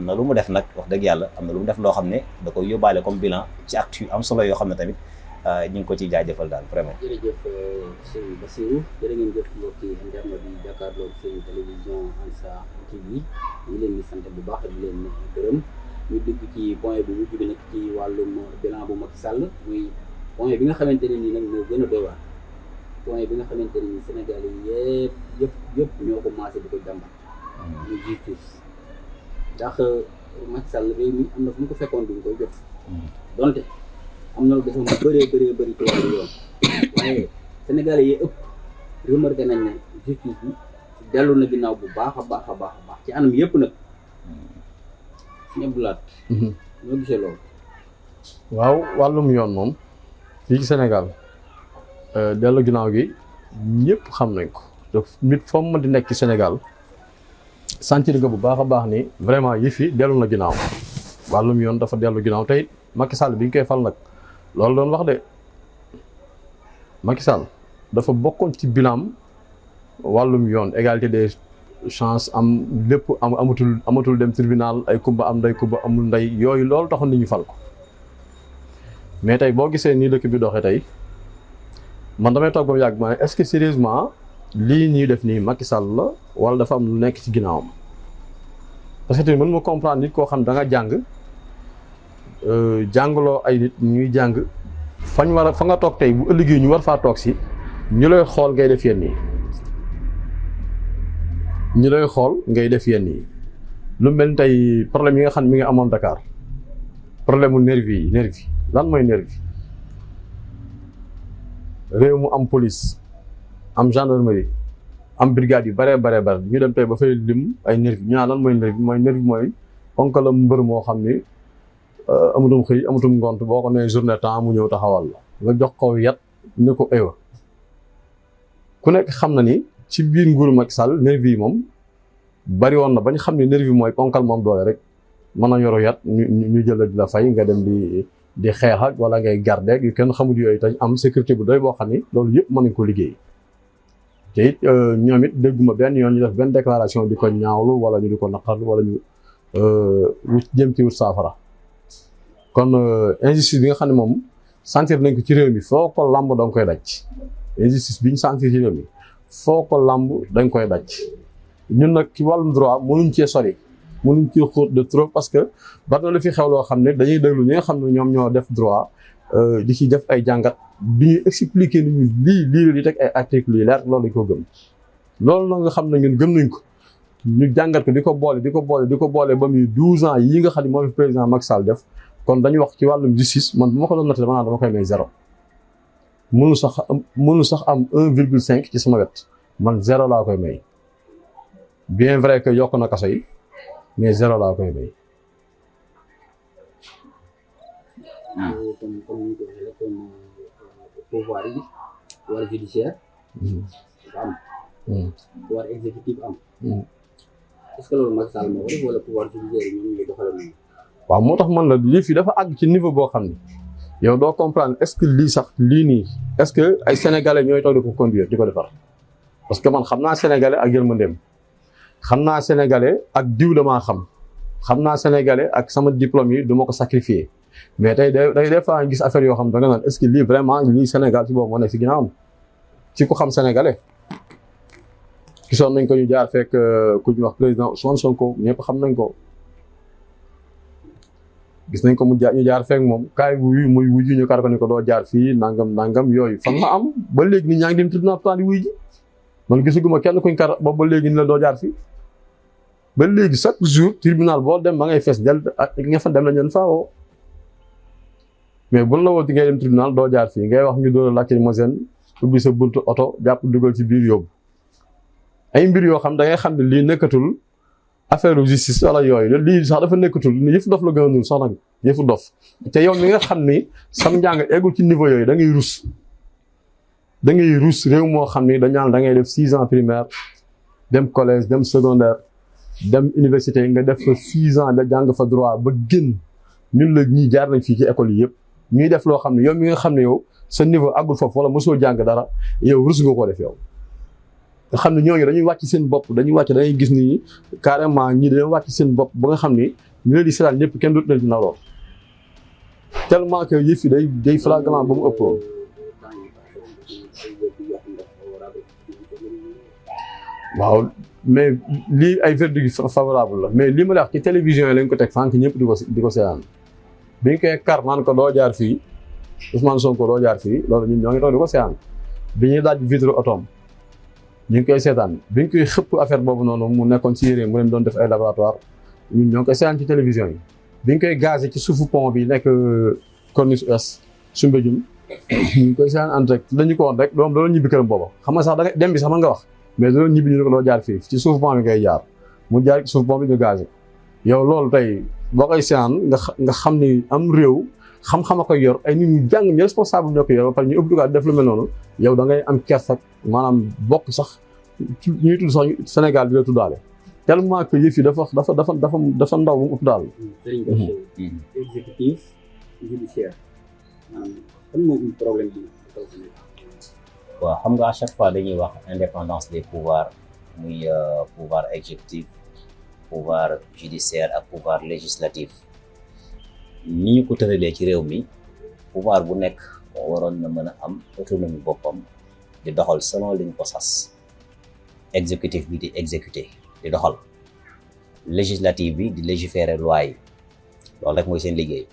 na lu mu def nag wax dëgg yàlla am na lu mu def loo xam ne da koy yóbbaale comme bilan ci acte yu am solo yoo xam ne tamit ñu ngi ko ciy jaajëfal daal vraiment. jërëjëf sëñ Bassirou jërë ngeen jëf mbokki internet yi jàkkaarloog seen télévision Ansar TV ñu leen di sant bu baax di leen gërëm ñu dugg ci point bu mujj bi nag ci wàllum bilan bu Macky Sall muy point bi nga xamante ne nii nag moo gën a doy waar point bi nga xamante ne nii Sénégal yi yëpp ñoo ko commencé di ko jàmbat muy justice ndax Macky Sall réew mi am na fu mu ko fekkoon duñ koy jot donte am na lu defoon bu bëree ci wàllu yoon waaye Sénégalais yi ëpp remarqué nañ ne justice bi dellu na ginnaaw bu baax a baax ci anam yëpp nag suñu Abdoulaye ñoo gisee loolu. waaw wàllum yoon moom fii ci Sénégal dellu ginnaaw gi ñëpp xam nañ ko donc nit foo mën di nekk ci Sénégal sentir nga bu baax a baax ni vraiment yi fi dellu na ginnaaw wàllum yoon dafa dellu ginnaaw tey Macky Sall bi ñu koy fal nag loolu doon wax de Macky Sall dafa bokkoon ci bilan wàllum yoon égalité des chances am lépp amatul dem tribunal ay kumba am ndey kumba amul ndey yooyu loolu taxoon nit ñu fal ko mais tey boo gisee nii dëkk bi doxee tey man damay toog ba mu yàgg ma ne est-ce que sérieusement lii ñuy def nii Macky Sall la wala dafa am lu nekk ci ginnaawam parce que tey mën ma comprendre nit koo xam da nga jàng jàngaloo ay nit ñuy jàng fa nga toog tey bu ëllëgee ñu war faa toog si ñu lay xool ngay def yenn yi lu mel ni tey problème yi nga xam ne mi ngi amoon Dakar problème mu nervi lan mooy nervi réew mu am police am gendarmerie am brigade yu bare ñu dem tey ba fay lim ay nervi ñu naan lan mooy nervi mooy onkalam mbër moo xam ni amutum xëy amutum ngont boo ko nee journée temps mu ñëw taxawal la nga jox ko yat ne ko aywa ku nekk xam na ni ci biir nguuru Macky Sall nervi yi moom bari woon na bañ xam ne nervi mooy ponkal moom doole rek mën a yoru yat ñu jël di la fay nga dem di xeex ak wala ngay garder yu kenn xamul yooyu tañ am sécurité bu doy boo xam ni loolu yëpp mën nañ ko liggéey te it ñoom it dégguma benn yoon ñu def benn déclaration di ko ñaawlu wala ñu di ko naqarlu wala ñu jëm ci wut saafara kon injustice bi nga xam ne moom sentir nañ ko ci réew mi foo ko lamb danga koy daj injustice bi ñu sentir ci réew mi foo ko lamb dañ koy daj ñun nag ci wàllum droit mënuñ cee sori mënuñ cee xóot de trop parce que bari na lu fi xew loo xam ne dañuy déglu ñi nga xam ne ñoom ñoo def droit di ci def ay jàngat di ñuy expliquer ni ñu lii di teg ay articles yi leer loolu dañ ko gëm loolu nag nga xam ne ñun gëm nañ ko ñu jàngat ko di ko boole ba muy 12 ans yi nga xam ne moom fi président Macky Sall def kon dañu wax ci wàllum justice man bu ma ko doon natt dama koy may 0 mënu sax am 1,5 ci sama wet man 0 laa koy may bien vrai que yokk na kaso yi mais 0 laa koy may. comme ni ko waxee rek pouvoir yi pouvoir judiciaire am pouvoir exécutif am est-ce que loolu Macky Sall moo ko def wala pouvoir judiciaire yi ñoom ñooy doxale noonu. waaw moo tax man la lii fii dafa àgg ci niveau boo xam ne yow doo comprendre est-ce que lii sax lii nii est-ce que ay sénégalais ñooy toog di ko conduire di ko defar parce que man xam naa sénégalais ak yërmandeem xam naa sénégalais ak diw damaa xam naa sénégalais ak sama diplôme yi du ma ko sacrifier mais tey des fois gis affaire yoo xam da nga naan est-ce que lii vraiment lii Sénégal ci boobu moo nekk si ginnaawam ci ku xam sénégalais gisoon nañ ko ñu jaar fekk ku ñu wax président Ousmane Sonko ñëpp xam nañ ko. gis nañ ko ñu jaar fekk moom kaay wuyu muy wuyu ñu kar ko ni ko doo jaar fii nangam yooyu fan la am ba léegi nit ñaa ngi dem tribunal di wuyu ji man gisuguma kenn kuñ kar ba léegi ni la doo jaar fii ba léegi chaque jour tribunal boo dem ma ngay fees del nga fa dem la ñeen faawoo mais buñ la wooti ngay dem tribunal doo jaar fii ngay wax ñu dóor a lacrymogène ubbi sa buntu oto jàpp dugal ci biir yóbbu ay mbir yoo xam da ngay xam ne lii nekkatul affaire justice wala yooyu lii sax dafa nekkatul yëfu dof la gën a nul sax nag yëfu dof te yow mi nga xam ni sam njàng eggul ci niveau yooyu da ngay rus réew moo xam ni dañ naan da ngay def 6 ans primaire dem collège dem secondaire dem université nga def fa 6 ans da jàng fa droit ba génn ñun la ñii jaar nañ fii ci école yi yëpp ñuy def loo xam ne yow mi nga xam ne yow sa niveau àggul foofu wala mosoo jàng dara yow rus nga koo def yow. nga xam ne ñooñu dañuy wàcc seen bopp da ngay gis ni carrément ñii dañoo wàcc seen bopp ba nga xam ni ñu leen di seetaan ñëpp kenn dootu leen di nawloo tellement que yëf yi day flagrant ba mu ëppoon. waaw mais lii ay verdict favorable la mais li ma la wax ci télévision yi lañ ko teg fànk ñëpp di ko seetaan bi ñu koy kar naan ko doo jaar fii Ousmane Sonko doo jaar fii loolu ñun ñoo ngi toog di ko seetaan bi ñuy daaj vitre otoom ñu ngi koy seetaan bi ñu koy xëpp affaire boobu noonu mu nekkoon ci yére mu leen doon def ay laboratoire ñun ñoo ngi koy seetaan ci télévision yi bi ñu koy gazé ci suufu pont bi nekk Corniche Ouest Soumbédioune ñu ngi koy seetaan en direct dañu ko woon rek doon ñibbi këram booba xam nga sax da dem bi sax mën nga wax mais doon ñibbi ñu ne ko doo jaar fii ci suufu pont bi ngay jaar mu jaar ci suufu pont bi ñu gazé yow loolu tey boo koy seetaan nga xam ni am réew xam-xam a koy yor ay nit ñu jàng ñu responsable ñoo ko yor ba pare ñu obligé def lu mel noonu yow da ngay am kersak maanaam bokk sax ñuy tudd sax Sénégal di la tuddaale tellement que yëf yi dafa ndaw bu mu ëpp daal. exécutif judiciaire kan moo indi problème bi. waaw xam nga à chaque fois dañuy wax indépendance des pouvoirs muy pouvoir exécutif pouvoir judiciaire ak pouvoir législatif ni ñu ko tëralee ci réew mi pouvoir bu nekk waroon na mën a am autonomie boppam di doxal selon li ñu ko sas exécutif bi di exécuter di doxal législatif bi di légiférer loi yi loolu rek mooy seen liggéey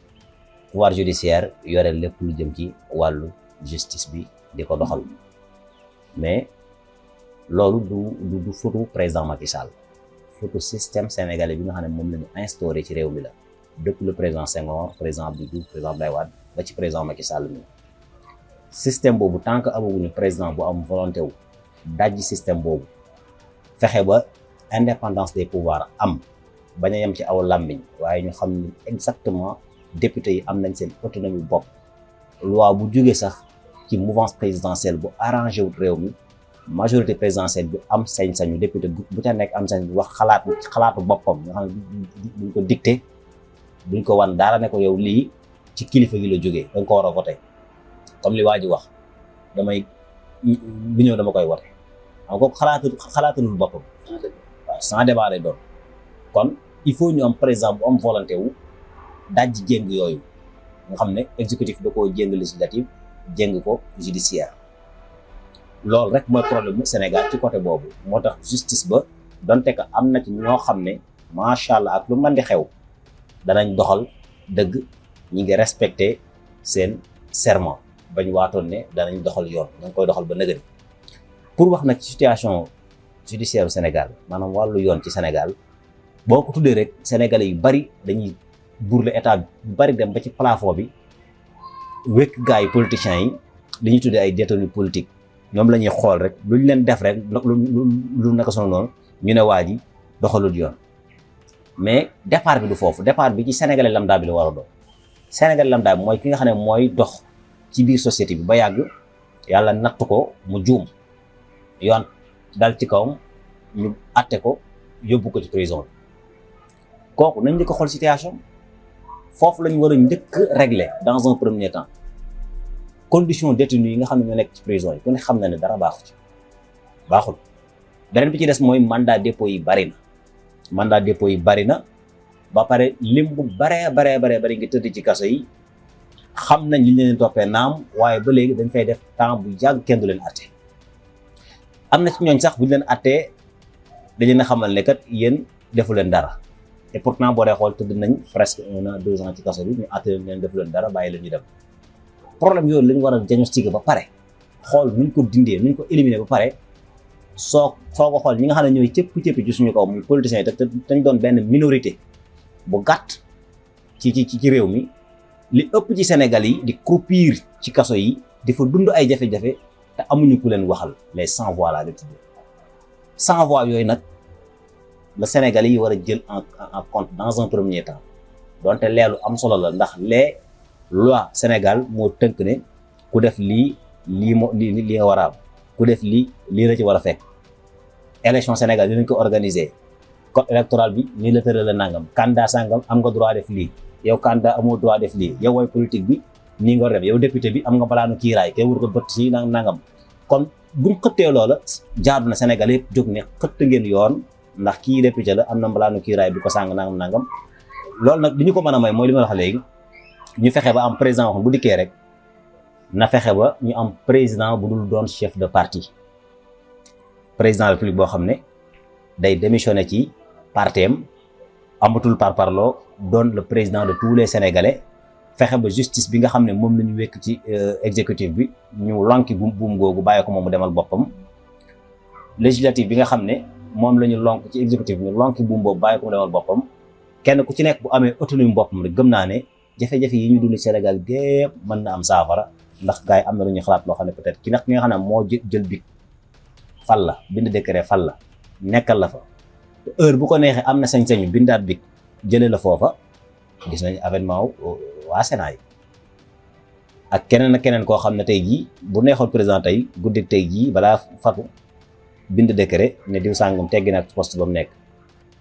pouvoir judiciaire yore lépp lu jëm ci wàllu justice bi di ko doxal mais loolu du futu président Macky Sall futu système sénégalais bi nga xam ne moom la ñu instauré ci réew mi la depuis le président Senghor président Abdou Diouf président Abdoulaye Wade ba ci président Macky Sall mi système boobu tant que amaguñu président bu am volonté wu dajji système boobu fexe ba indépendance des pouvoirs am bañ a yem ci aw làmmiñ waaye ñu xam ni exactement député yi am nañ seen autonomie bopp loi bu jógee sax ci mouvance présidentielle bu arrangé wut réew mi majorité présidentielle bi am sañ-sañu député bu ca nekk am sañ bi wax xalaatu boppam nga xam ne duñ ko dicté duñ ko wan dara ne ko yow lii ci kilifa gi la jógee dañ ko war a voté comme li waa ji wax damay bu ñëw dama koy voté xam ko xalaatalul boppam waaw sans débat lay doon kon il faut ñu am président bu am volonté wu dajji jéng yooyu nga xam ne exécutif da koo jéng législatif jéng ko judiciaire loolu rek mooy problème mu Sénégal ci côté boobu moo tax justice ba donte que am na ci ñoo xam ne macha allah ak lu mën di xew danañ doxal dëgg ñi ngi respecté seen serment bañ waatoon ne danañ doxal yoon ñu ngi koy doxal ba nëgëni pour wax nag ci situation judiciaire Sénégal maanaam wàllu yoon ci Sénégal boo ko tuddee rek sénégalais yu bari dañuy burle état bi bari dem ba ci plafond bi wékk gars yi politiciens yi li ñuy tuddee ay détenus politiques ñoom la ñuy xool rek luñ leen def rek lu naka sono noonu ñu ne waa ji doxalul yoon mais départ bi du foofu départ bi ci sénégalais lambda bi la war a doon sénégalais lambda bi mooy ki nga xam ne mooy dox ci biir société bi ba yàgg yàlla natt ko mu juum yoon dal ci kawam ñu atte ko yóbbu ko ci prison bi kooku nañ njëkk a xool situation foofu lañ war a njëkk régler dans un premier temps condition détenu yi nga xam ne ñoo nekk ci prison yi ku ne xam na ne dara baaxul beneen bi ci des mooy mandat dépôt yi bari na ba pare lim bu bari ngi tëdd ci kaso yi xam nañ li ñu leen toppee naam waaye ba léegi dañ fay def temps bu yàgg kenn du leen atte am na ci ñooñ sax bu ñu leen attee dañu leen xamal ne kat yéen defu leen dara et pourtant boo dee xool tëdd nañ presque 1 an 2 ans ci kaso bi ñu atte leen defu leen dara bàyyi leen ñu dem problème yooyu lañu war a diagnostiquer ba pare xool nuñ ko dindee nuñ ko éliminer ba pare soo ko xool ñi nga xam ne ñooy cëpp ci suñu kaw muy politiciens yi te dañ doon benn minorité bu gàtt ci réew mi li ëpp ci Sénégal yi di croupir ci kaso yi di fa dund ay jafe-jafe te amuñu ku leen waxal les sans voix laa leen tuddee sans voix yooyu nag la Sénégalais yi war a jël en compte dans un premier temps donte leelu am solo la ndax les loi Sénégal moo tënk ne ku def lii nga war a am ku def lii la ci war a fekk élection Sénégal dinañ ko organiser code électoral bi nii la tëral la nangam candidat sangam am nga droit def lii yow candidat amoo droit def lii yow way politique bi nii nga war def yow député bi am nga balaanu kiiraay te wur ko bët si nangam kon buñ xëttee loola jaadu na Sénégal yëpp jóg ne xëtt ngeen yoon ndax kii député la am na balaanu kiiraay bi ko sàng nangam loolu nag li ñu ko mën a may mooy li ma wax léegi ñu fexe ba am président wax bu dikkee rek na fexe ba ñu am président bu dul doon chef de parti président de la République boo xam ne day démissionné ci partem amatul parparloo doon le président de tous les Sénégalais fexe ba justice bi nga xam ne moom la ñu wekk ci exécutif bi ñu lonki buum googu bàyyi ko moom mu demal boppam législatif bi nga xam ne moom la ñu lonk ci exécutif bi ñu lonki buum boobu bàyyi ko mu demal boppam kenn ku ci nekk bu amee autonomie boppam rek gëm naa ne jafe-jafe yi ñu dund Sénégal gépp mën na am saafara ndax gars yi am na lu ñuy xalaat loo xam ne peut-être ki nga xam ne moo jël bi fal la bind décret fal la nekkal la fa heure bu ko neexee am na sañ-sañu bindaat bi jëlee la foofa gis nañu avènement waa Sénat yi ak keneen koo xam ne tey jii bu neexoon président tey guddi tey jii balaa fatu bind décret ne diw sàngam teggi na poste ba mu nekk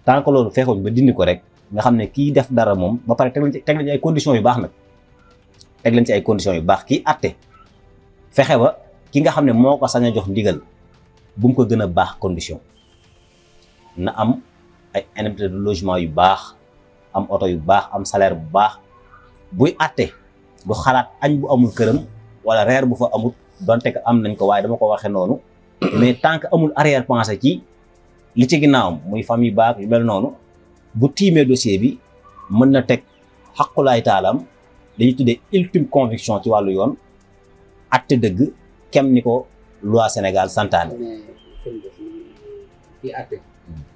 tant que loolu fekkoon ba dindi ko rek nga xam ne kii def dara moom ba pare teg lañ ci ay conditions yu baax nag teg lañ ci ay conditions yu baax kii àtte fexe ba ki nga xam ne moo ko sañ a jox ndigal bu mu ko gën a baax condition na am ay indemnité de logement yu baax am oto yu baax am salaire bu baax buy àtte du xalaat añ bu amul këram wala reer bu fa amul donte que am nañ ko waaye dama ko waxee noonu mais tant que amul arrière pensée ci li ci ginnaawam muy famille baax yu mel noonu bu tiimee dossier bi mën na teg xaqulaay taalam dañuy tuddee ultime conviction ci wàllu yoon àtte dëgg kem ni ko loi Sénégal santaane. kii àtte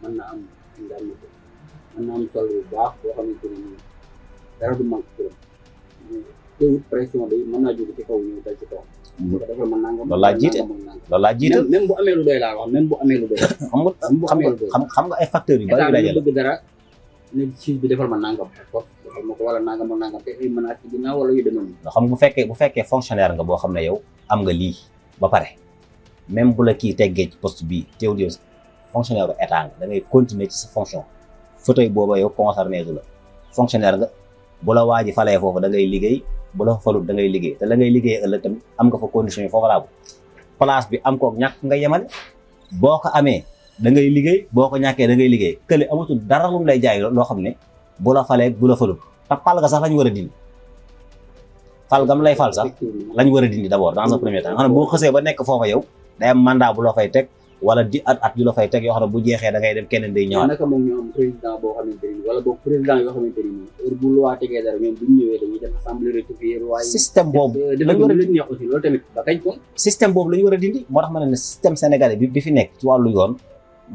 mën na am indemnité mën na am sol bu baax boo xamante ni dara du manque këram teewut pression bi mën naa jóge ci kaw ñëw dal ci kaw. loolu laa jiite même bu amee lu doy laa wax même bu amee lu doy. xam nga ay facteurs yu bari yu dajale bëgg dara ne juge bi defal ma nangam defal ma ko wala nangam te ay menaces ci ginnaaw wala yu demee noonu. xam nga bu fekkee fonctionnaire nga boo xam ne yow am nga lii ba pare même bu la kii teggee ci poste bii teewul yow fonctionnaire bu état nga da ngay continuer ci sa fonction fauteuil booba yow concerné du la fonctionnaire nga bu la waa ji falee foofu da ngay liggéey bu la falut da ngay liggéey te la ngay liggéey ëllëg tamit am nga fa condition yi foofu laa place bi am koog ñàkk nga yemale boo ko amee da ngay liggéey boo ko ñàkkee da ngay liggéey kële amatul dara lu mu lay jaay loo xam ne bu la falee bu la falut te pal nga sax lañ war a dindi fal gam lay fal sax lañ war a dindi d'abord dans un premier temps nga xam ne boo xësee ba nekk foofa yow day am mandat bu la fay teg wala di at yu la fay teg yoo xam ne bu jeexee da ngay dem keneen day ñëwaat. naka moom ñu am président boo xamante ni wala boog président yoo xamante ni heure bu loi tegee dara ñoom bu ñu ñëwee dañuy def assemblée rectifier loi système boobu lañ war a dindi aussi loolu tamit ba kañ kon système boobu la ñu war a dindi moo tax ma ne système sénégalais bi fi nekk ci wàllu yoon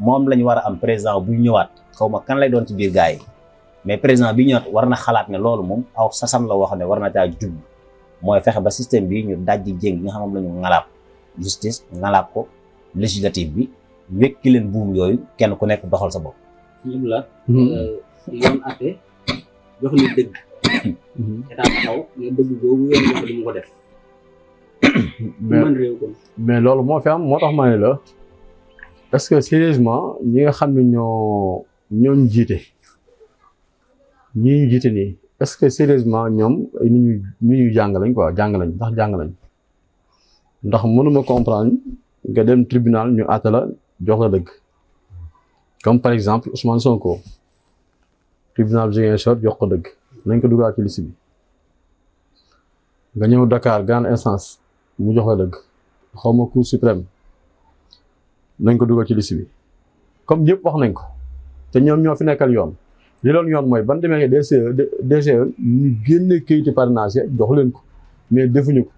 moom la ñu war a am président buy ñëwaat xaw ma kan lay doon ci biir gars yi mais président bi ñëwaat war na xalaat ne loolu moom aw sasam la woo xam ne war na caa jub mooy fexe ba système bi ñu dajji jéng nga xam moom la ñu ngalaab justice ngalaab ko législative bi wekki leen buum yooyu kenn ku nekk doxal sa bopp. suñu la. yoon àtte jox ni dëgg. état taxaw nga dëgg boobu yoon jox li mu ko def. mën réew ko. mais loolu moo fi am moo tax ma ne la est-ce que sérieusement ñi nga xam ne ñoo jiite ñi ñu jiite nii est-ce que sérieusement ñoom ni ñu jàng lañ quoi jàng lañ ndax mënuma comprendre nga dem tribunal ñu àtte la jox la dëgg comme par exemple Ousmane Sonko tribunal bi Ziguinchor jox ko dëgg nañ ko dugal ci liste bi nga ñëw Dakar grande instance mu jox la dëgg xaw ma cour suprême nañ ko dugal ci liste bi comme ñëpp wax nañ ko te ñoom ñoo fi nekkal yoon li loon yoon mooy ban demee DGE ñu génne kayiti parrainage jox leen ko mais defuñu ko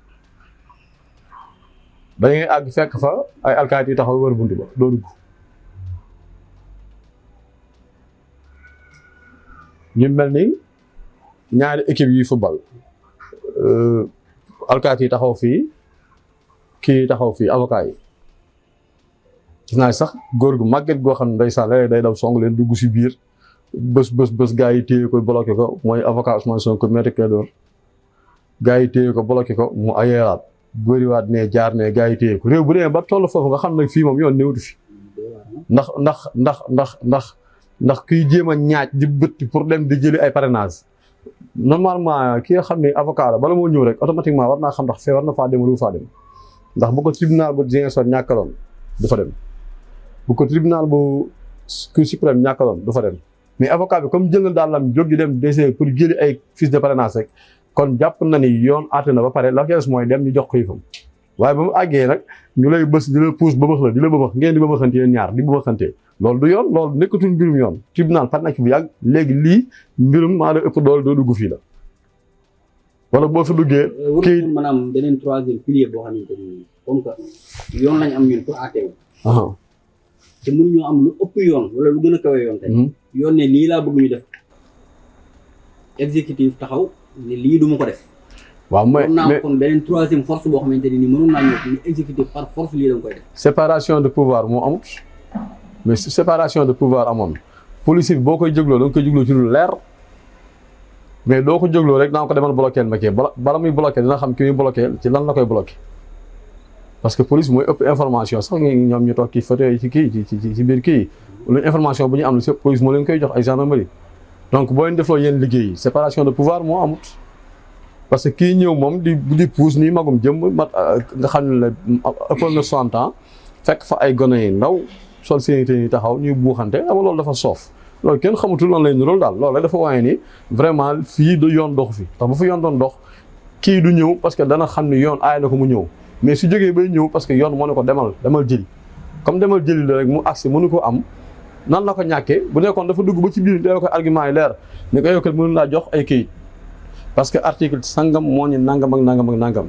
ba ngay àgg fekk fa ay alkaati yi taxaw wër buntu ba doo dugg ñu mel ni ñaari équipe yi football alkaati yi taxaw fii kii taxaw fii avocat yi gis naa sax góor gu màgget goo xam ne ndeysaan day daw song leen dugg si biir bës gars yi téye ko bloqué ko mooy avocat Ousmane Sonko Maître Clédor gars yi téye ko bloqué ko mu ayeeraat bëriwaat ne jaar ne gars yi téye ko réew bu dee ba toll foofu nga xam ne fii moom yoon néewtu fi ndax kuy jéem a ñaaj di bëtt pour dem di jëli ay parrainage normalement ki nga xam ne avocat la bala moo ñëw rek automatiquement war naa xam ndax fee war na faa dem wala du faa dem ndax bu ko tribunal bu Ziguinchor ñàkkaloon du fa dem bu ko tribunal bu Cour suprême ñàkkaloon du fa dem mais avocat bi comme jël na daalam jóg di dem DC pour jëli ay fiches de parrainage rek kon jàpp na ni yoon àtte na ba pare la des mooy dem ñu jox ko yëfam waaye ba mu àggee nag ñu lay bës di la puus bëmax la di la bëmax ngeen di bëmaxante yéen ñaar di bëmaxante loolu du yoon loolu nekkatul mbirum yoon tribunal par nak bu yàgg léegi lii mbirum maa la ëpp doole doo dugg fii la wala boo fi duggee kii maanaam beneen troisième pilier boo xamante ni comme que yoon lañ am ñun pour àtte wu te mënuñoo am lu ëpp yoon wala lu gën a kawe yoon tey yoon ne lii laa bëgg ñu def exécutif taxaw ne lii duma ko def waaw mais naa kon beneen troisième force boo xamante ni mënoon naa ñëw ni exécutif par force lii da nga koy def séparation de pouvoir moo amut mais su séparation de pouvoir amoon police bi boo koy jógloo da nga koy jógloo ci lu leer mais doo ko jógloo rek naa ko demal bloqué ma kii bala muy bloqué dina xam ki muy bloqué ci lan la koy bloqué parce que police mooy ëpp information sax ñoom ñu toog kii fauteuil ci kii ci biir kii lu information bu ñu am lu si police moo leen koy jox ay gendarmerie donc boo leen defloo yéen liggéey séparation de pouvoir moo amut parce que kii ñëw moom di pousse nii magum jëm mat nga xam ne la ëppal na 60 ans fekk fa ay gone yi ndaw sol seen i taxaw ñuy buuxante ama loolu dafa soof loolu kenn xamutul lan lay nirool daal loolu rek dafa waaye ni vraiment fii du yoon dox fi ndax bu fa yoon doon dox kii du ñëw parce que dana xam ni yoon aay na ko mu ñëw mais su jógee bay ñëw parce que yoon moo ne ko demal jëli comme demal jëli la rek mu agsi mënu ko am nan la ko ñàkkee bu nekkoon dafa dugg ba ci biir dee ko argument yi leer ni ko yow kat mënu laa jox ay kayit parce que article sangam moo ñu nangam ak nangam ak nangam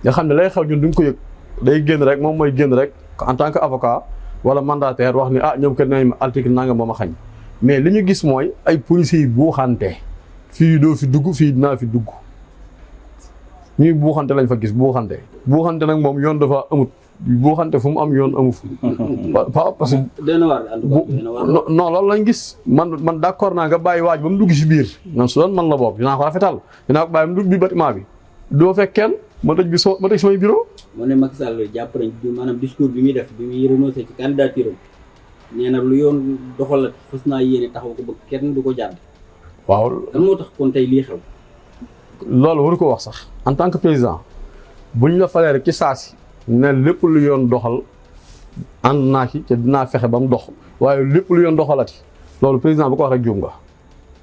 nga xam ne lay xew ñun duñ ko yëg day génn rek moom mooy génn rek en tant que avocat wala mandataire wax ni ñoom kat nañ ma article nangam moo ma xañ mais li ñu gis mooy ay policiers yi buuxante fii doo fi dugg fii dinaa fi dugg ñuy buuxante lañ fa gis buuxante nag moom yoon dafa amut buuxante fu mu am yoon amu fu parce que non loolu lañ gis man d'accord naa nga bàyyi waaj ba mu dugg si biir man su doon man la boobu dinaa ko rafetal dinaa ko bàyyi mu dugg bi bâtiment bi doo fekk kenn ma tëj samay bureau moo ne Macky Sall jàpp nañ maanaam discours bi muy def bi muy renoncé ci candidature am nee na lu yoon doxal fës naa yéene taxaw ko ba kenn du ko jàdd waaw lan moo tax kon tey lii xew loolu waru ko wax sax en tant que président buñ la falee rek ci saasi ne lépp lu yoon doxal ànd naa ci te dinaa fexe ba mu dox waaye lépp lu yoon doxalati loolu président bu ko wax rek juum nga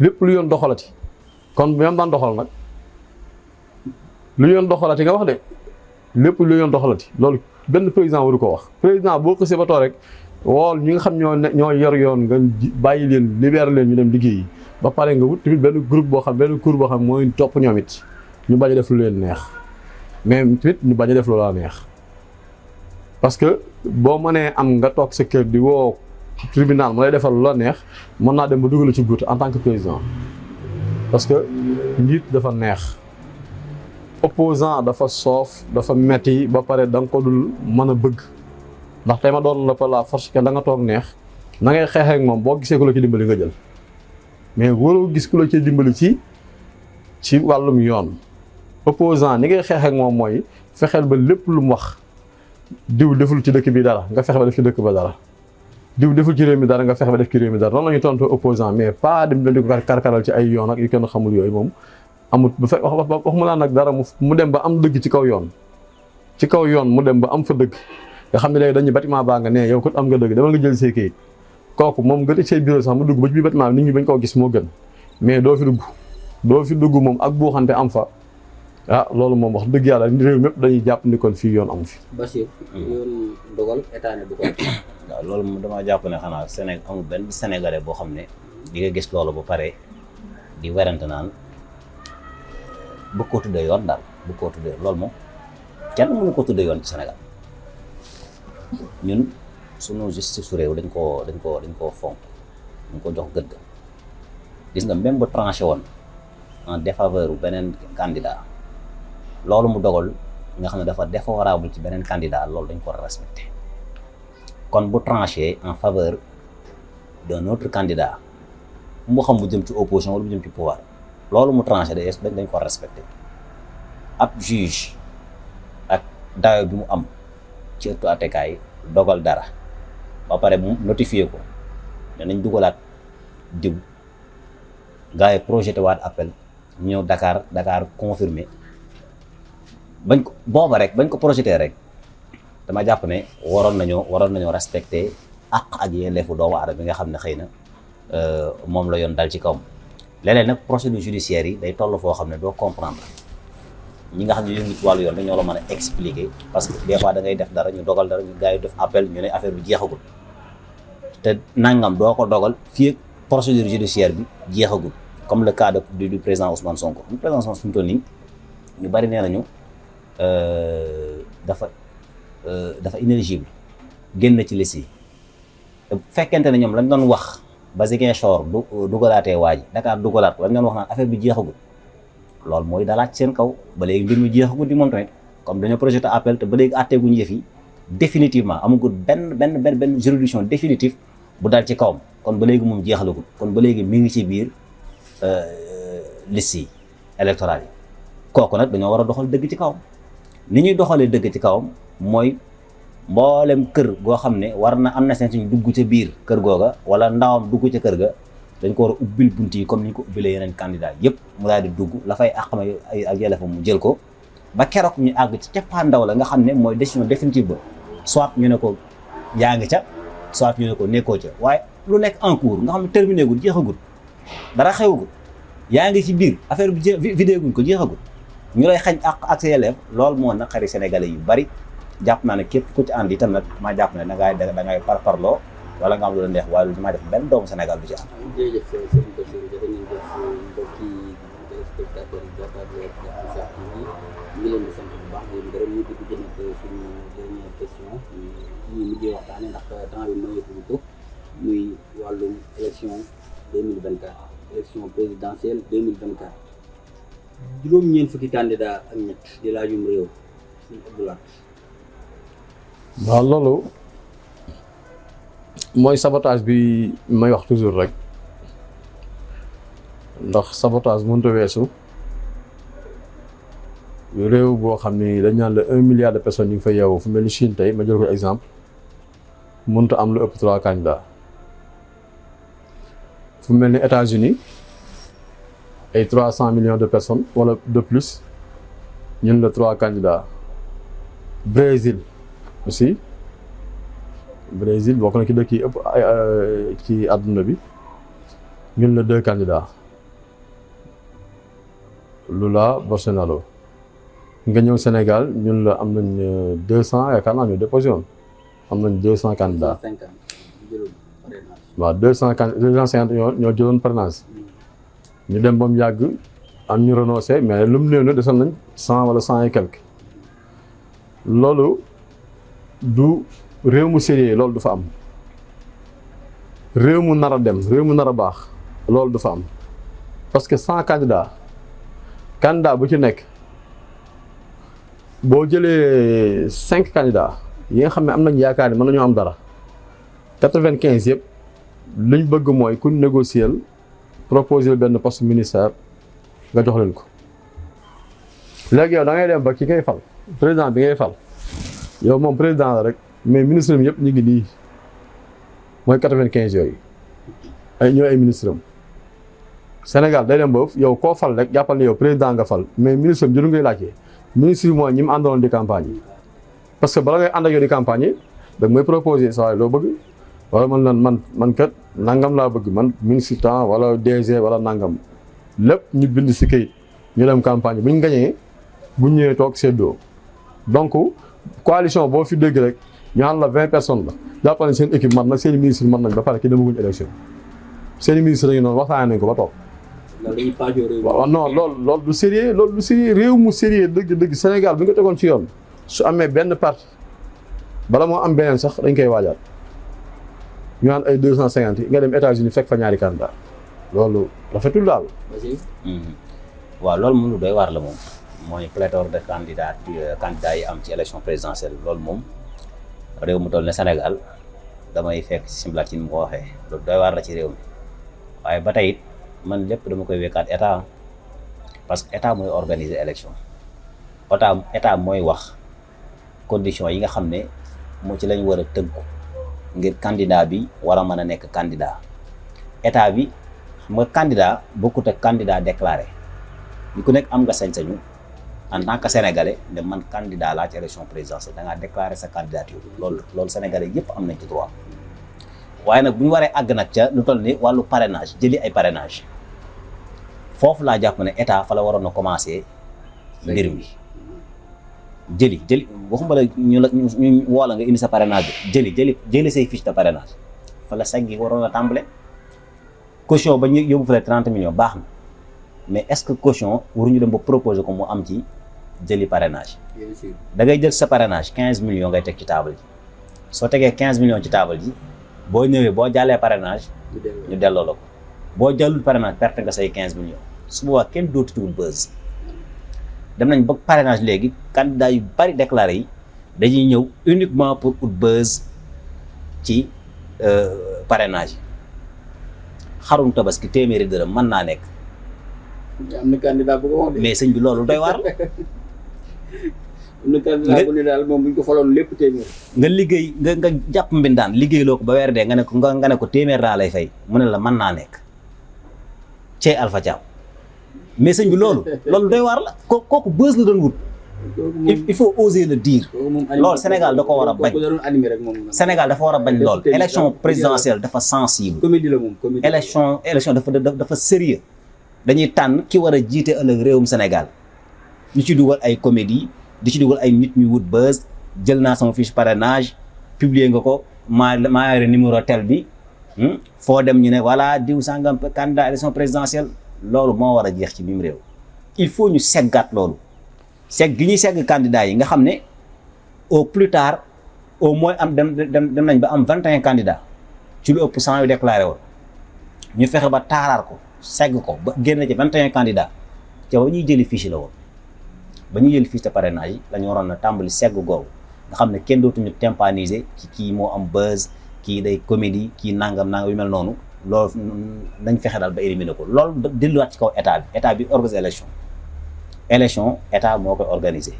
lépp lu yoon doxalati kon même daan doxal nag lu yoon doxalati nga wax de lépp lu yoon doxalati loolu benn président waru ko wax président boo xësee ba too rek wool ñi nga xam ñoo yor yoon nga bàyyi leen libéré leen ñu dem liggéeyi ba pare nga wut tamit benn groupe boo xam benn cour boo xam mooy topp ñoom it ñu bañ a def lu leen neex mais tamit ñu bañ a def lu la neex parce que boo mënee am nga toog sa kër di woo tribunal mu lay defal lu la neex mën naa dem ba dugal ci guut en tant que président parce que njiit dafa neex opposant dafa soof dafa metti ba pare da nga ko dul mën a bëgg ndax tey ma doon la par la force que da nga toog neex na ngay xeexee ak moom boo gisee ku la ci dimbali nga jël mais waroo gis ku la ci dimbali ci wàllum yoon opposant ni ngay xeexee ak moom mooy fexeel ba lépp lu mu wax diw deful ci dëkk bi dara nga fexe ba def ci dëkk ba dara diw deful ci réew mi dara nga fexe ba def ci réew mi dara noonu la ñu tontu opposant mais pas dem di ko karkaral ci ay yoon ak yu kenn xamul yooyu moom amut bu fekk wax mu naan nag dara mu dem ba am dëgg ci kaw yoon mu dem ba am fa dëgg nga xam ne léegi dañuy bâtiment baa nga ne yow kat am nga dëgg demal nga jël say kayit kooku moom nga tëj say bureau sax mu dugg ba ci biir bâtiment bi nit ñi bañ koo gis moo gën mais doo fi dugg moom ak buuxante am fa loolu moom wax dëgg yàlla réew mépp dañuy jàpp ni kon fii yoon amu fi. Bachir yoon dogal état ne bu ko waaw loolu moom damaa jàpp ne xanaa Sénégal amul benn Sénégalais boo xam ne di nga gis loolu ba pare di werante naan bu ko tuddee yoon daal bu ko tuddee loolu moom kenn mënu ko tuddee yoon ci Sénégal ñun sunu justice su réew dañ koo fonk dañ ko jox gëdd gis nga même ba tranché woon en défaveur beneen candidat loolu mu dogal nga xam ne dafa défavorable ci beneen candidat loolu dañ ko war a respecté kon bu tranché en faveur d'un autre candidat mu xam mu jëm ci opposition wala mu jëm ci pouvoir loolu mu tranché dañ ko war a respecté ab juge ak dayo bi mu am ci ëttu attekaay dogal dara ba pare mu notifié ko ne nañ dugalaat diw gars yi projeté waat appel ñëw Dakar confirmé bañ ko booba rek bañ ko projeté rek dama jàpp ne waroon nañoo respecté àq ak yelleefu doomu aadama bi nga xam ne xëy na moom la yoon dal ci kawam. léeg-léeg nag procédure judiciaire yi day toll foo xam ne doo comprendre ñi nga xam ne yëngu ci wàllu yoon dañoo la mën a expliquer parce que des fois da ngay def dara ñu dogal dara ñu gars yi def appel ñu ne affaire bi jeexagul te nangam doo ko dogal fii ak procédure judiciaire bi jeexagul comme le cas du président Ousmane Sonko. Le président Ousmane fi mu toll nii ñu bari nee nañu dafa inéligible génn ci liste yi te bu fekkente ne ñoom lañ doon wax ba Ziguinchor dugalaatee waa ji Dakar dugalaat ko lañ doon wax naan affaire bi jeexagul loolu mooy dalaat seen kaw ba léegi mbir mi jeexagul di moom tamit comme dañoo projeté appel te ba léegi àtteeguñu yëf yi définitivement amagul benn juridiction définitive bu dal ci kawam kon ba léegi moom jeexalagul kon ba léegi mi ngi ci biir liste yi électorales yi kooku nag dañoo war a doxal dëgg ci kawam ni ñuy doxalee dëgg ci kawam mooy mboolem kër goo xam ne war na am na seen suñ dugg ca biir kër googa wala ndawam dugg ca kër ga dañ ko war a ubbil bunt yi comme ni ñu ko ubbilee yeneen candidat yëpp mu daal di dugg la fay àqama ak yelleefam mu jël ko ba keroog ñu àgg ci cappaandaw la nga xam ne mooy décision définitive ba soit ñu ne ko yaa ngi ca soit ñu ne ko nekkoo ca waaye lu nekk en cours nga xam ne terminé gul jeexagul dara xewagul yaa ngi ci biir affaire bi vidéo guñ ko jeexagul ñu lay xañ ak sa yelleef loolu moo naqari sénégalais yu bari jàpp naa ne képp ku ci ànd itam nag maa jàpp ne da ngay parparloo wala nga am lu la neex waaye lu maa def benn doomu Sénégal du ci am. jërëjëf sëñ Bachir jërë ngeen jëf mbokki téléspectateurs yi jàkkaarloo ak Ansar TV ñu leen di sant bu baax di leen gërëm ñu dugg jëm ak suñu dernière question ñu mujjee waxtaane ndax temps bi mayeetuñu ko muy wàllum élection 2024 élection présidentielle 2024 juróom-ñeent fukki candidat ak ñett di laajum réew suñu Abdoulaye. waaw loolu mooy sabotage bi may wax toujours rek ndax sabotage mënut a weesu réew boo xam ni dañ naan la 1 milliard de personnes yi nga fa yeewoo fu mel ni Chine tey ma jël ko exemple mënut a am lu ëpp 3 candidats fu mel ni États-Unis ay 300 millions de personnes wala de plus ñun la 3 candidats Brésil aussi Brésil bokk na ci dëkk yi ëpp ci àdduna bi ñun la 2 candidats Lula Bolsonaro nga ñëw Sénégal ñun la am nañ 200 yaakaar naa ñu déposé woon am nañ 200 candidats waaw 250 ñoo jëloon parrainage ñu dem ba mu yàgg am ñu renoncé mais lu mu néew na desoon nañ 100 wala 100 et quelque loolu du réew mu sérieux loolu du fa am réew mu nar a dem réew mu nar a baax loolu du fa am parce que 100 candidats bu ci nekk boo jëlee 5 candidats yi nga xam ne am nañ yaakaar ne mën nañoo am dara 95 yëpp liñ bëgg mooy ku négocier proposer benn poste ministère nga jox leen ko léegi yow da ngay dem ba ki ngay fal président bi ngay fal yow moom président la rek mais ministre am yëpp ñu ngi nii mooy 95 yooyu ñooy ay ministre am Sénégal day dem ba yow koo fal rek jàppal ne yow président nga fal mais ministre am jëru ngay laajte ministre yi mooy ñi mu àndaloon di campagne yi parce que bala ngay ànd ak yow di campagne yi da nga may proposer saa loo bëgg wala man kat nangam laa bëgg man ministre temps wala DG wala nangam lépp ñu bind si kayit ñu dem campagne bu ñu gañee bu ñëwee toog séddoo donc coalition boo fi dégg rek ñu xam la 20 personnes la jàppal ne seen équipe man nag seen i ministre man nañ ba pare ki demaguñ élection seen i ministre lañu noonu waxtaanee nañ ko ba toog. waaw non loolu du sérieux réew mu sérieux dëgg Sénégal bi nga tegoon ci yoon su amee benn parti bala moo am beneen sax dañ koy waajaat ñu naan ay 250 nga dem États-Unis fekk fa ñaari candidat loolu rafetul daal. waaw loolu moom lu doy waar la moom mooy pléthore de candidats yi am ci élection présidentielle loolu moom réew mu toll ne Sénégal damay fekk simlaat yi mu ko waxee loolu doy waar la ci réew mi waaye ba tey it man lépp dama koy wekkaat état parce que état mooy organiser élection état mooy wax conditions yi nga xam ne moo ci lañ war a tënku ngir candidat bi war a mën a nekk candidat état bi xam nga candidat bokkut ak candidat déclaré ñu ku nekk am nga sañ-sañu en tant que sénégalais ne man candidat laa ci élection présidentielle da ngaa déclaré sa candidature loolu sénégalais yëpp am nañ ci droit waaye nag bu ñu waree àgg nag ca lu toll ni wàllu parrainage jëli ay parrainage foofu laa jàpp ne état fa la waroon a commencer mbir mi jëli waxuma la ñu woola nga indi sa parrainage bi jëli say fiche de parrainage fa la segg gi waroon a tàmbale. caution ba ñu yóbbu fële 30 millions baax na mais est-ce que caution waruñu dem ba proposer ko mu am ci jëli parrainage. bien sûr da ngay jël sa parrainage 15 millions ngay teg ci table ji soo tegee 15 millions ci table ji boo ñëwee boo jàllee parrainage ñu delloo la ko boo jàllul parrainage perte nga say 15 millions su boobaa kenn dootutul buzz. dem nañ ba parrainage léegi candidat yu bari déclaré yi dañuy ñëw uniquement pour ut buzz ci parrainage yi xarum tabaski téeméeri dërëm mën naa nekk. am na candidat bu ko wax de. mais sëñ bi loolu doy waar. am na candidat bu ne daal moom bu ñu ko faloon lépp téeméer. nga liggéey nga jàpp mbindaan liggéeyloo ko ba weer dee nga ne ko téeméer daa lay fay mu ne la mën naa nekk cey Alpha Thiam mais sëñ bi loolu doy waar la kooku buzz la doon wut. il faut oser le dire. loolu Sénégal da ko war a bañ. Sénégal dafa war a bañ lool. élection présidentielle dafa sensible. comédie la moom comédie. élection dafa sérieux dañuy tànn ki war a jiite ëllëg réewum Sénégal ñu ci dugal ay comédie di ci dugal ay nit ñu wut buzz jël naa sama fiche parrainage publier nga ko maa yore numéro tel bi foo dem ñu ne voilà diw sangam candidat élection présidentielle loolu moo war a jeex ci biim réew. il faut ñu seggaat loolu segg gi ñuy segg candidat yi nga xam ne au plus tard au moins am dem nañ ba am 21 candidats ci lu ëpp 100 yu déclaré woon ñu fexe ba taaraar ko segg ko ba génn ci 21 candidats te ba ñuy jëli fiche la woon ba ñuy jëli fiche de parrainage yi la ñu waroon na tàmbali segg googu nga xam ne kenn dootuñu tympaniser ci kii moo am buzz kii day comédie kii nangam yu mel noonu loolu nañ fexe daal ba éliminer ko loolu delluwaat ci kaw état bi organiser élection état moo koy organiser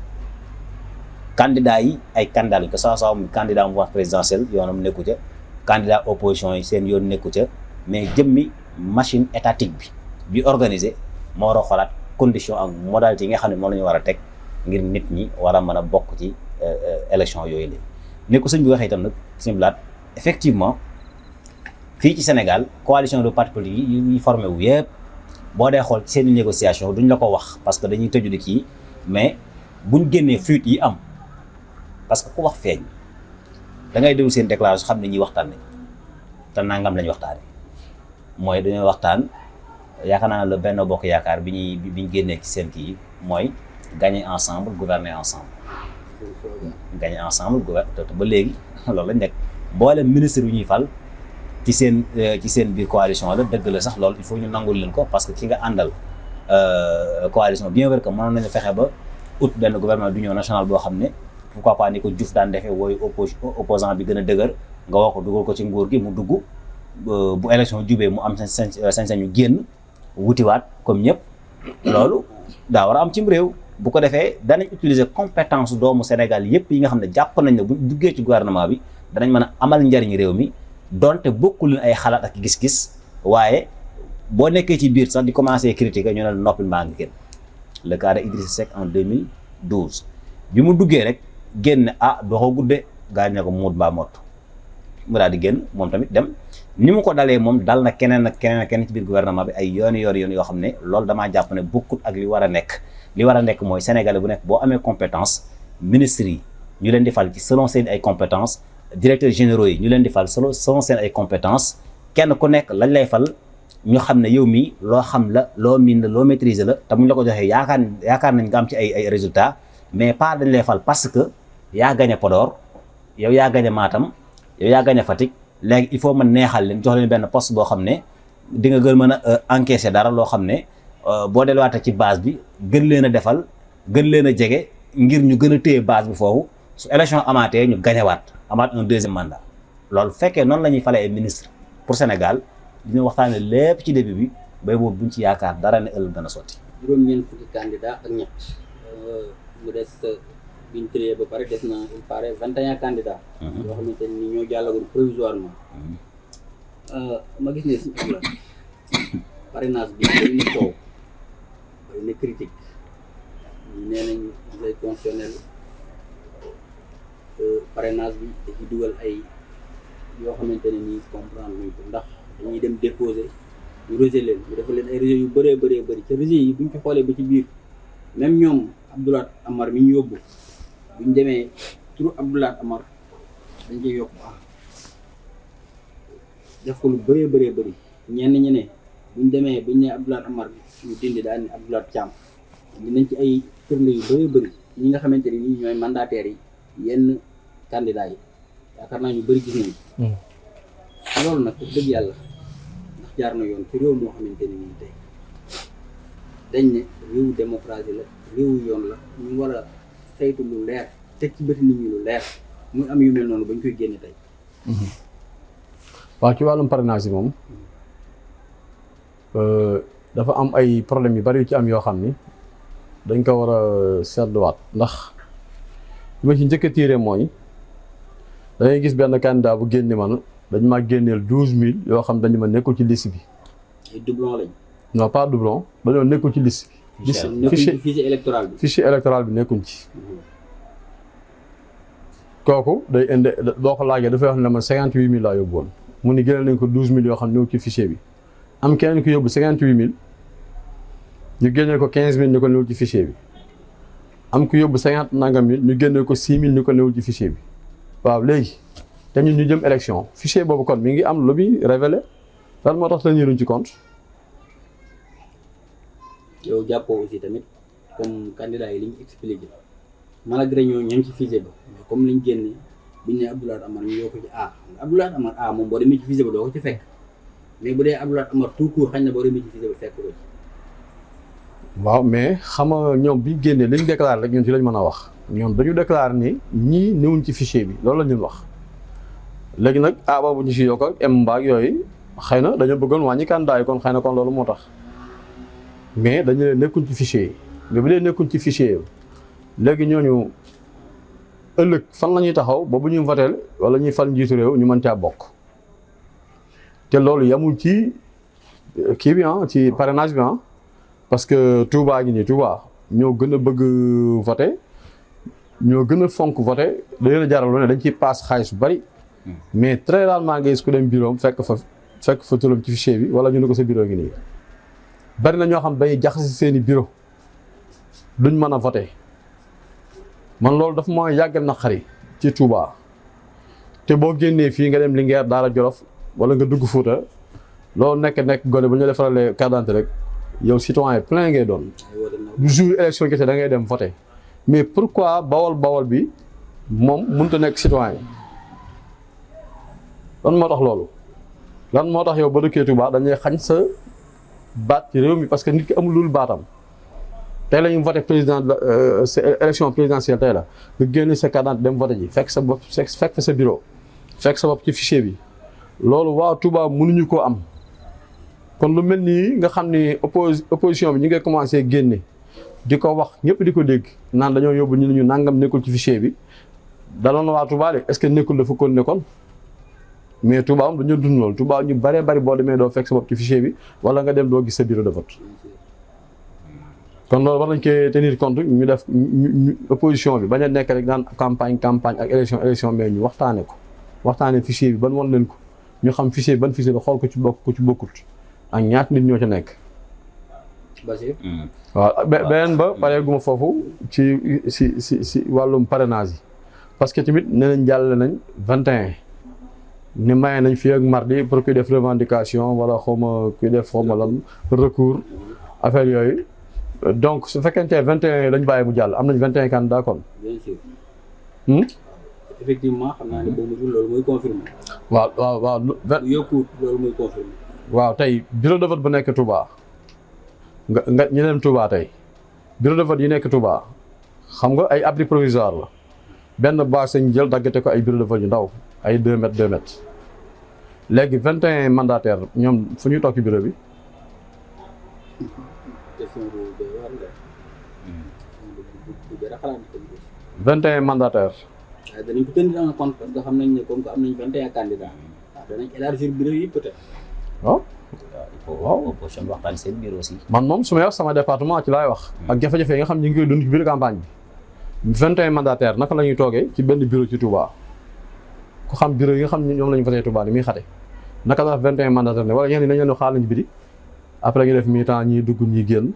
candidat yi ay candidat lañ ko saa mu candidat mouvance présidentielle yoonam nekku ca candidat opposition yi seen yoon nekku ca mais jëmmi machine étatique bi organiser moo war a xoolaat condition ak modalité yi nga xam ne moom la ñu war a teg ngir nit ñi war a mën a bokk ci élection yooyu la ne ko sëñ bi waxee itam nag sëñ Blaat effectivement fii ci Sénégal coalition de partis politiques yi formé wu yëpp boo dee xool ci seen négociation duñ la ko wax parce que dañuy tëju di kii mais buñ génnee fuite yi am parce que ku wax feeñ da ngay déglu seen déclaration xam ne ñi waxtaan nañ te nangam lañ waxtaanee mooy dañoo waxtaan yaakaar naa la benn bokk yaakaar bi ñu génnee ci seen kii mooy gagner ensemble gouverner ensemble. gagner ensemble gouverner te ba léegi loolu lañ nekk mboolem ministre yu ñuy fal ci seen biir coalition la dëgg la sax loolu il faut ñu nangul leen ko parce que ki nga àndal coalition bien vrai que mënoon nañu fexe ba ut benn gouvernement d'union nationale boo xam ne pourquoi pas ni ko Diouf daan defee wooyu opposant bi gën a dëgër nga wax ko dugal ko ci nguur gi mu dugg bu élection jubee mu am sañ-sañu génn wutiwaat comme ñëpp loolu daa war a am cim réew bu ko defee danañ utiliser compétence doomu Sénégal yëpp yi nga xam ne jàpp nañ ne bu duggee ci gouvernement bi danañ mën a amal njariñ réew mi donte bokkul leen ay xalaat ak gis-gis waaye boo nekkee ci biir sax di commencer critiquer ñu ne noppil mbaa ngi génn le cas de Idrissa Seck en 2012 bi mu duggee rek génn doxoo gudde gaañ ne ko muut mbaa mott mu daal di génn moom tamit dem ni mu ko dalee moom dal na keneen ak keneen ci biir gouvernement bi ay yoon yoo xam ne loolu damaa jàpp ne bokkut ak li war a nekk mooy sénégalais bu nekk boo amee compétence ministres yi ñu leen di fal ci selon seen ay compétences directeurs généraux yi ñu leen di fal selon seen ay compétences kenn ku nekk lañ lay fal ñu xam ne yow mii loo xam la loo miin la loo maîtriser la te muñ la ko joxee yaakaar nañ nga am ci ay résultats mais pas dañ lay fal parce que yaa gañe Podor yow yaa gañe Matam yow yaa gañe Fatick léegi il faut ma neexal leen jox leen benn poste boo xam ne di nga gën mën a encaisser dara loo xam ne boo delluwaatee ci base bi gën leen a defal gën leen a jege ngir ñu gën a téye base bi foofu su élection amaatee ñu gañewaat amaat un deuxième mandat loolu fekkee noonu la ñuy falee ay ministre pour Sénégal dina waxtaane lépp ci début bi bay boobu buñ ci yaakaar dara ne ëllëg dana sotti. juróom-ñeent fukki candidat ak ñett mu des biñ trié ba pare des na il paraît 21 candidats. yoo xamante ni ñoo jàllagul provisoirement. ma gis ne si parrainage bi bari na coow bari na critique ñu nee nañ conseil constitutionnel parrainage bi dañuy dugal ay yoo xamante ne nii comprendre luñ ko ndax dañuy dem déposer ñu rejet leen ñu defal leen ay rejet yu bëree bëri te rejet yi buñ ci xoolee ba ci biir même ñoom Abdoulaye Amar mi ñu yóbbu buñ demee turu Abdoulaye Amar dañ ciy yokk def ko lu bëree bëri ñenn ñi ne buñ demee buñ ne Abdoulaye Amar ñu dindi daal ni Abdoulaye Thiam dinañ ci ay firnde yu bëree bëri ñi nga xamante ne nii ñooy mandataires yi yenn candidats yi yaakaar naa ñu bëri gis nañ loolu nag wax dëgg yàlla ndax jaar na yoon ci réew moo xamante ne nii tey dañ ne réewu démocratie la réewu yoon la ñu war a saytu lu leer teg ci bëti nit ñi lu leer muy am yu mel noonu bañ koy génne tey. waaw ci wàllum parrainage yi moom dafa am ay problèmes yu bari yu ci am yoo xam ni dañ ko war a seetluwaat ndax li ma ci njëkk a tiire mooy da ngay gis benn candidat bu génne man dañ maa génneel 12000 yoo xam dañu ma nekkul ci liste bi. ay doublon lañ. non pas doublon dañoo nekkul ci liste bi. fichier électoral bi. fichier électoral bi nekkuñ ci. kooku day indi boo ko laajee dafay wax ne ma 58000 laa yóbbu woon mu ni génneel nañ ko 12000 yoo xam ne ñëw ci fichier bi am keneen ku yóbbu 58000 ñu génneel ko 15000 ñu ko newul ci fichier bi am ku yóbbu 50 nangam mille ñu génneel ko 6000 ñu ko newul ci fichier bi waaw léegi te ñun ñu jëm élection fichier boobu kon mi ngi am lu muy révélé lan moo tax teniruñ ci compte. yow jàppoo aussi tamit comme candidat yi li ñu expliqué malgré ñoo ña ngi ci fichier ba mais comme liñ génne biñ ne Abdoulaye Amar ñu yokk ci Abdoulaye Amar moom boo demee ci fichier ba doo ko ci fekk mais bu dee Abdoulaye Amar tout court xañ na boo demee ci fichier ba fekk ko ci. waaw mais xam nga ñoom biñ génnee liñ déclaré rek ñun ci lañ mën a wax ñoom dañu déclaré ni ñii newuñ ci fichier bi loolu la ñun wax léegi nag boobu ñu si yokk ak mbaag yooyu xëy na dañoo bëggoon wàññi candidat yi kon xëy na kon loolu moo tax mais dañu leen nekkuñ ci fichier yi mais bu dee nekkuñ ci fichier yi léegi ñooñu ëllëg fan la ñuy taxaw ba bu ñuy voteel wala ñuy fal njiitu réew ñu mën caa bokk te loolu yamul ci kii bi ci parrainage bi parce que Touba gi nii Touba ñoo gën a bëgg voter ñoo gën a fonk voter da leen a jaral lu ne dañ ciy paas xaalis bu bari mais très rarement nga gis ku dem bureau fekk fa turam ci fichier bi wala ñu ne ko sa bureau gi nii bari na ñoo xam dañuy jaxase seeni bureau duñ mën a voter man loolu dafa ma yàggal na xari ci Touba te boo génnee fii nga dem Linguère Daara Jolof wala nga dugg Fuuta loolu nekk gone bu ñu defaralee carte d'identité rek yow citoyen plein ngay doon du jour élection kese da ngay dem voter mais pourquoi bawol bi moom mënut a nekk citoyen lan moo tax loolu lan moo tax yow ba dëkkee Touba dañuy xañ sa baat ci réew mi parce que nit ki amul lul baatam tey la ñu voté président élection présidentielle tey la nga génne sa carte d'identité dem voté ji fekk sa bopp fekk fa sa bureau fekk sa bopp ci fichier bi loolu waa Touba mënuñu koo am kon lu mel nii nga xam ni opposition bi ñu ngi commencé génne di ko wax ñëpp di ko dégg naan dañoo yóbbu ñu nangam nekkul ci fichier bi daloon na waa Touba de est-ce que nekkul dafa kon nekkoon mais Touba am dañoo dund loolu Touba ñu bëree bëri boo demee doo fekk sa bopp ci fichier bi wala nga dem doo gis sa bureau de vote kon loolu war nañ koy tenir compte ñu def opposition bi bañ a nekk rek daan campagne ak élection mais ñu waxtaane fichier bi ban wan leen ko ñu xam fichier bi ban fichier bi xool ko ci bokk ko ci bokkut ak ñaata nit ñoo ca nekk. waaw beneen ba pareeguma foofu si wàllum parrainage yi parce que tamit nee nañ jàllale nañ 21 ni maye nañ fii ak mardi pour kuy def revendication wala xawma kuy def xawma lan recours affaire yooyu donc su fekkente 21 lañ bàyyi mu jàll am nañ 21 candidats kon. bien sûr. effectivement xam naa ne boobu loolu mooy confirmé. waaw. yokku loolu mooy confirmé. waaw tey bureau de vote bu nekk Touba nga ñu dem Touba tey bureau de vote yi nekk Touba xam nga ay abri provisoire la benn bâche lañ jël daggate ko ay bureau de vote yu ndaw ay 2 mètres 2 mètres léegi 21 mandataires ñoom fu ñuy toog ci bureau bi. question bu doy waar la. bu jar a xalaat tamit. 21 mandataires. waaye danañ ko tenir en compte parce que xam nañ ne comme que am nañ 21 candidats danañ élargir bureau yi peut-être. waaw. waaw opposition bi waxtaan seen bureau aussi. man moom su may wax sama département ci laay wax. ak jafe-jafe yi nga xam ñu ngi koy dund ci biir campagne bi. 21 mandataires naka la ñuy toogee ci benn bureau ci Touba ku xam bureau yi nga xam ne ñoom la ñu voté Touba ni muy xate naka la 21 mandataires ne wala ñenn ñi dañu leen xaar lañu biti après ñu def mi-temps ñiy dugg ñi génn.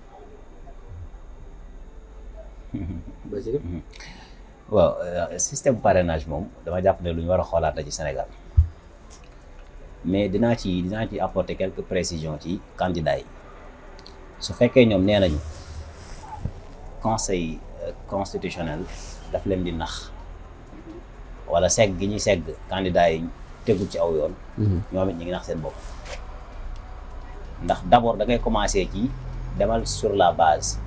waaw système parrainage moom dama jàpp ne lu ñu war a xoolaat la ci Sénégal mais dinaa ci apporter quelques précisions ci candidats yi su fekkee ñoom nee nañu conseil constitutionnel daf leen di nax wala segg gi ñuy segg candidats yi tegul ci aw yoon. ñoom it ñu ngi nax seen bopp ndax d'abord da ngay commencer ci demal sur la base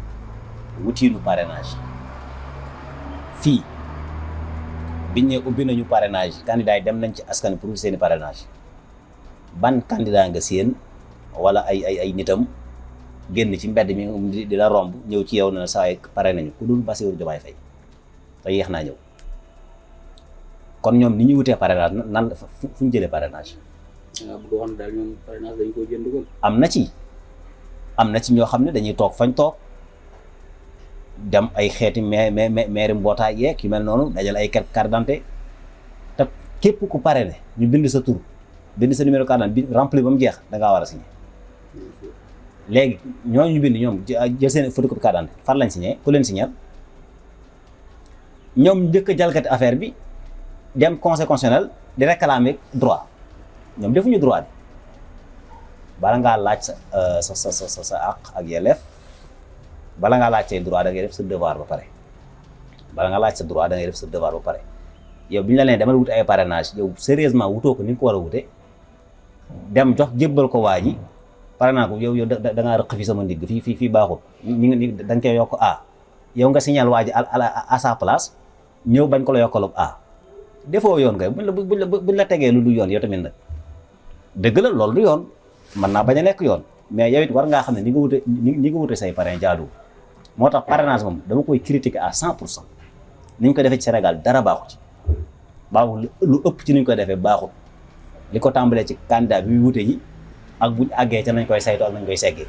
wutiinu parrainage fii biñ ne ubbi nañu parrainage candidats yi dem nañ ci askan pour seeni parrainage ban candidat nga séen wala ay nitam génn ci mbedd mi di la romb ñëw ci yow na saa yi pare nañu ku dul Bassirou Diomaye Faye te yéex naa ñëw kon ñoom ni ñuy wutee parrainage nan fu ñu jëlee parrainage. waaw bu wax daal ñoom parrainage dañ koy jënd ko. am na ci ñoo xam ne dañuy toog fañ toog dem ay xeeti maire mbootaay yeeg yu mel noonu dajal ay carte d'identité te képp ku parrainé ñu bind sa tur bind sa numéro carte d'identité bi rempli ba mu jeex da ngaa war a signé. léegi ñooñu ñu bind ñoom jël seen photocopie carte d'identité fan lañ signé ku leen signé ñoom njëkk a jalgati affaire bi dem conseil constitutionnel di réclamer droit ñoom defuñu droit bi bala ngaa laaj sa àq ak yelleef bala ngaa laaj say droit da ngay def sa devoir ba pare bala nga laaj sa droit da ngay def sa devoir ba pare yow bi ñu la nee demal wut ay parrainage yow sérieusement wutoo ko ni nga ko war a wute dem jox jébbal ko waa ji parrainage ko yow da ngaa rëq fi sama ndigg fii baaxul ñi da nga koy yokk yow nga signal waa ji à sa place ñëw bañ ko la yokkalub defoo yoon kay buñ la tegee lu du yoon yow tamit nag dëgg la loolu du yoon mën naa bañ a nekk yoon mais yow it war ngaa xam ne ni nga wute say parrain jaadu moo tax parrainage moom dama koy critiquer à 100% ni ñu ko defee ci Sénégal dara baaxut ci baaxul lu ëpp ci ni ñu ko defee baaxut li ko tàmbalee ci candidat bi wute ji ak buñ àggee ca nañ koy saytu ak nañ koy seggee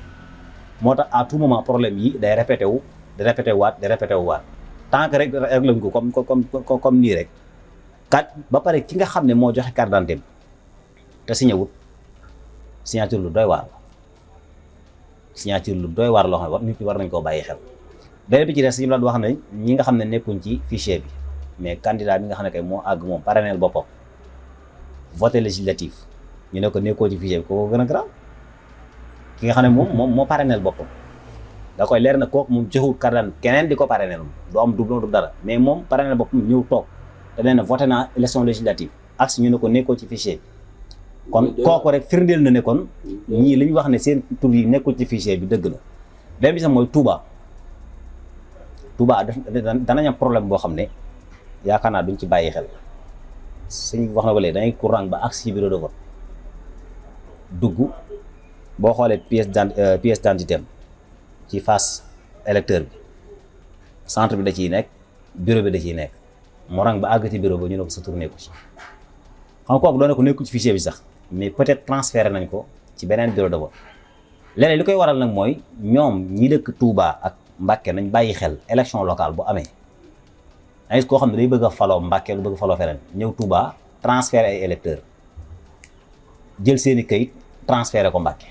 moo tax à tout moment problème yi day répété wu waat tant que rek lañ ko comme nii rek ba pare ki nga xam ne moo joxe carte d'identité te signé wut signature lu doy waar loo xam ne nit ñi war nañ koo bàyyi xel beneen bi ci des ñu la wax ne ñi nga xam ne nekkuñ ci fichier bi mais candidat bi nga xam ne kay moo àgg moom parrainel boppam voté législatif ñu ne ko nekkoo ci fichier bi kooku gën a grave ki nga xam ne moom moo parrainel boppam da koy leer na kooku moom joxul carte d'identité keneen di ko parrainel du am doublon du dara mais moom parrainel boppam ñëw toog te nee na voté naa élection législative ak si ñu ne ko nekkoo ci fichier bi kon kooku rek firndeel na ne kon ñii li ñu wax ne seen tur yi nekkul ci fichier bi dëgg la benn bi sax mooy Touba danañ am problème boo xam ne yaakaar naa duñ ci bàyyi xel suñ wax na ko léegi dangay courant ba ak si bureau de vote dugg boo xoolee pièce d'identité am ci face électeur bi centre bi da ciy nekk bureau bi da ciy nekk mu rang ba àgg ci bureau ba ñu ne ko sa tur nekku ci xam nga kooku doon na ko nekku ci fichier bi sax mais peut-être transféré nañ ko ci beneen bureau de vote léeg-léeg li koy waral nag mooy ñoom ñi dëkk Touba ak Mbacké nañ bàyyi xel élection locale bu amee ay koo xam ne day bëgg a faloo Mbacké lu bëgg a faloo feneen ñëw Touba transféré ay électeurs jël seeni kayit transféré ko Mbacké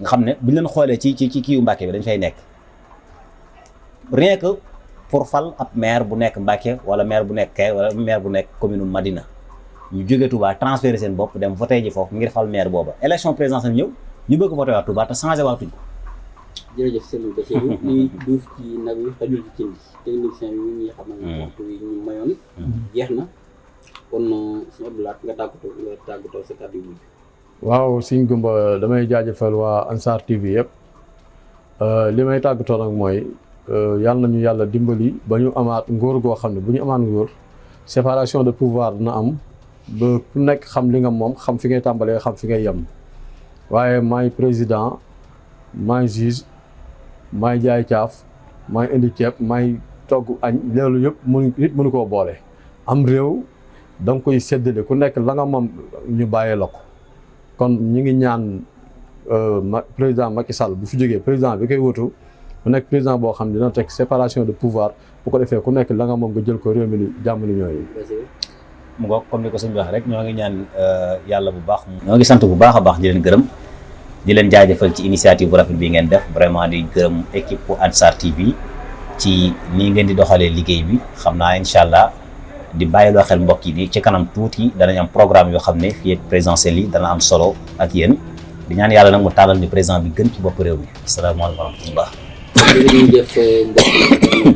nga xam ne buñ leen xoolee ci kiiwu Mbacké bi dañ fay nekk rien que pour fal ab maire bu nekk Mbacké wala maire bu nekk Kayes wala maire bu nekk commune Madina ñu jógee Touba transféré seen bopp dem voté ji foofu ngir fal maire booba élection présidentielle ñëw ñu bëgg voté waa Touba te changé waatuñ ko. jërëjëf Serigne Bassirou li duuf ci nag yi xajul ci cin technicien bi ñi xam ne waxtu yi ñu mayoon jeex na kon suñu Abdoulaye nga tàggatoo sa kàddu yu mujj. waaw Sëñ Goumba damay jaajëfal waa Ansar TV yëpp li may tàggatoo nag mooy yàlla nañu yàlla dimbali ba ñu amaat ngóor goo xam ne bu ñu amaat ngóor séparation de pouvoir dina am ba ku nekk xam li nga moom xam fi ngay tàmbalee xam fi ngay yem waaye maay président maay juge maay jaay caaf maay indi ceeb maay togg añ loolu yëpp nit mënu koo boole. am réew da nga koy séddale ku nekk la nga moom ñu bàyyee la ko kon ñu ngi ñaan président Macky Sall bu fi jógee président bi koy wutu mu nekk président boo xam ne dina teg séparation de pouvoir bu ko defee ku nekk la nga moom nga jël ko réew mi ni jàmm ni ñooyu. mu ngoog comme ni ko sëñ bi wax rek ñoo ngi ñaan yàlla bu baax. ñoo ngi sant bu baax a baax di leen gërëm di leen jaajëfal ci initiative bu rafet bi ngeen def vraiment di gërëm équipe bu Ansar TV ci nii ngeen di doxalee liggéey bi xam naa incha allah di bàyyiloo xel mbokk yi ni ci kanam tuuti danañ am programme yoo xam ne fii ak présidentielle yi dana am solo ak yéen di ñaan yàlla nag mu tàllal ni président bi gën ci bopp réew mi asalaamaaleykum wa rahmatullah. jërëjëf mbokk